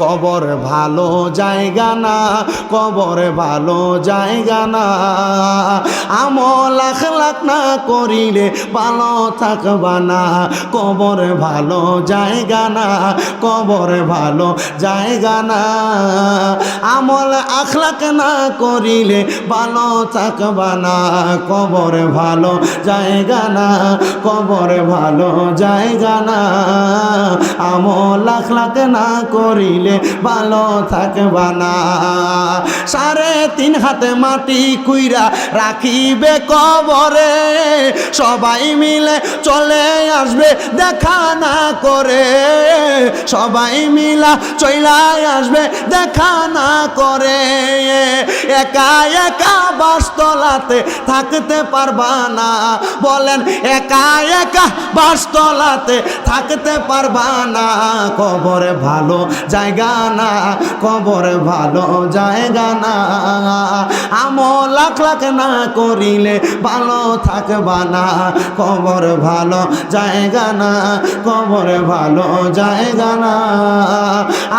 কবর ভালো জায়গা না, কবর ভালো জায়গা না। আমল আখলাক না করিলে ভালো থাকবা না, কবর ভালো জায়গা না, কবর ভালো জায়গা না। আমল আখলাক না করিলে ভালো থাকবা না, কবর ভালো জায়গা না, কবর ভালো জায়গা না। আমল আখলাক না করিলে ভালো থাকবা না। 3.5 হাতে মাটি কুইরা রাখিবে কবরে, সবাই মিলে চলে আসবে দেখা না করে, সবাই মিলা চলে আসবে দেখা না করে। একা একা বাসতলাতে থাকতে পারবা না, বলেন একা একা বাসতলাতে থাকতে পারবা না। কবরে ভালো জায়গা না, কবরে ভালো জায়গা না। আমল আখলাক না করিলে ভালো থাকবা না, কবর ভালো জায়গা না, কবর ভালো জায়গা না।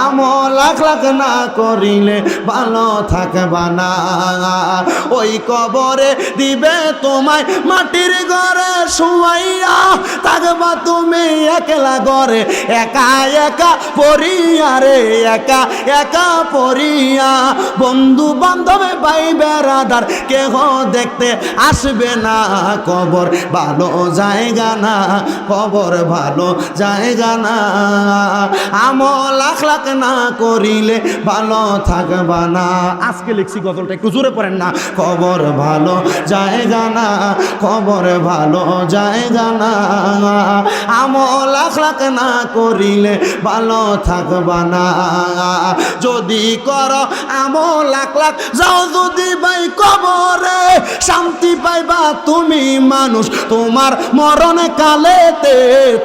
আমল আখলাক না করিলে ভালো থাকবা না। ওই কবরে দিবে তোমায় মাটির ঘরে শুয়াইয়া, থাকবা তুমি একলা ঘরে একা একা পড়িয়া রে, একা একা পড়িয়া। বন্ধু বান্ধব ভাই বেড়াদার কেহ দেখতে আসবে না, কবর ভালো জায়গা না, কবর ভালো জায়গা না। আমল আখলাক না করিলে ভালো থাকবা না। আজকে লিখছি গজলটা, একটু জোরে পড়েন না। কবর ভালো জায়গা না, কবর ভালো জায়গা না। আমল আখলাক না করিলে ভালো থাকবা না। যদি করো আমল আখলাক যাও যদি ভাই কবরে, শান্তি পাইবা তুমি মানুষ তোমার মরণ কালেতে,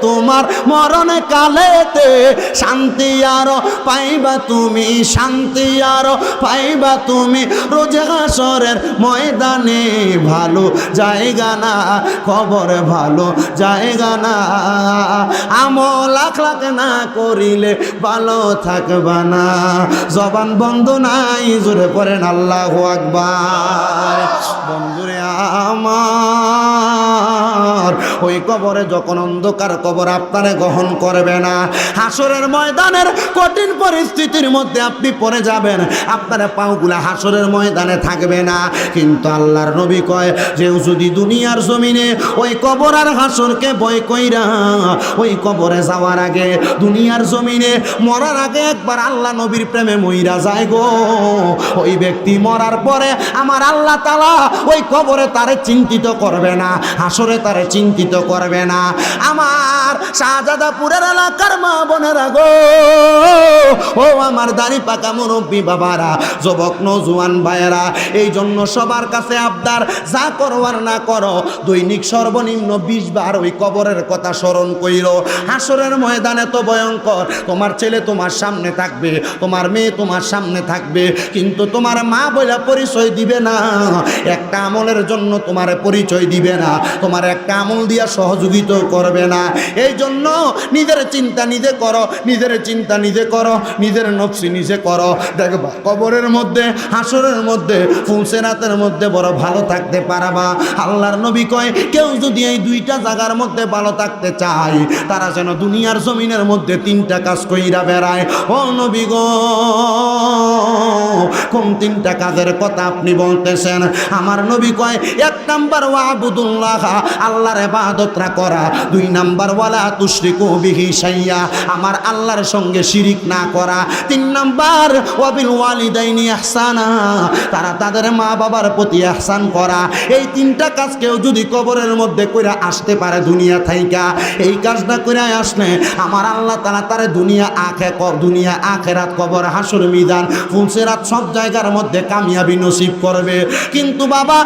তোমার মরণ কালেতে। শান্তি আরো পাইবা তুমি, শান্তি আরো পাইবা তুমি রোজ হাসরের ময়দানে। ভালো জায়গা না, কবর ভালো জায়গা না। আমল আখলাক না করিলে ভালো থাকবা না। জবান বন্ধ নাই, জোরে পড়েন আল্লাহু আকবার। বন্ধুরে আমার, ওই কবরে যখন অন্ধকার কবর আপনারে গ্রহণ করবে না, হাসরের ময়দানের কঠিন পরিস্থিতির মধ্যে আপনি পড়ে যাবেন, আপনার পাওগুলা হাসরের ময়দানে থাকবে না। কিন্তু আল্লাহর নবী কয় যে যদি দুনিয়ার জমিনে ওই কবর আর হাসরকে ভয় কইরা ওই কবরে যাওয়ার আগে, দুনিয়ার জমিনে মরার আগে একবার আল্লাহ নবীর প্রেমে মইরা যায় গো, ওই ব্যক্তি মরার পরে আমার আল্লাহ তাআলা ওই কবরে তারে চিন্তিত করবে না, হাসরে তারে চিন্তিত করবে না। আমার শাহজাদাপুরের এলাকার মা বোনেরা গো, ও আমার দাড়ি পাকা মুরব্বী বাবারা, যুবক নওজোয়ান ভাইয়েরা, এই জন্য সবার কাছে আবদার, যা করো আর না করো দৈনিক সর্বনিম্ন 20 বার ওই কবরের কথা স্মরণ কইরো। হাসরের ময়দানে তো ভয়ঙ্কর, তোমার ছেলে তোমার সামনে থাকবে, তোমার মেয়ে তোমার সামনে থাকবে, কিন্তু তোমার মা বইলা পরিচয় দিবে না, একটা আমলের জন্য তোমার পরিচয় দিবে না, তোমার একটা আমল দিয়া সহযোগিতা করবে না। এই জন্য নিজের চিন্তা নিজে করো, নিজের চিন্তা নিজে করো, নিজের নফসি নিজে করো। দেখবা কবরের মধ্যে হাসরের মধ্যে ফুলসেরাতের মধ্যে বড় ভালো থাকতে পারবা। আল্লাহর নবী কয় কেউ যদি এই 2টা জায়গার মধ্যে ভালো থাকতে চায়, তারা যেন দুনিয়ার জমিনের মধ্যে 3টা কাজ কইরা বেড়ায়। ও নবী গো, কোন 3টা কাজের কথা আপনি বলতেছেন? আমার নবী কয় 1 নাম্বার ওয়াবুদুল্লাহ, আল্লাহর ইবাদতরা করা। 2 নাম্বার ওয়ালা তুশরিকু বিহি শাইয়া, আমার আল্লাহর সঙ্গে শিরিক না করা। 3 নাম্বার ওয়াবিল ওয়ালিদাইনি ইহসানা, তারা তাদের মা বাবার প্রতি ইহসান করা। এই 3টা কাজ কেউ যদি কবরের মধ্যে কইরা আসতে পারে দুনিয়া থাইকা, এই কাজটা কইরা আসলে আমার আল্লাহ তাআলা তারে দুনিয়া আখিরাত কবর হাসর মিজান ফুলসিরাত সব জায়গার মধ্যে কামিয়াবি নসিব করবে। কিন্তু বাবা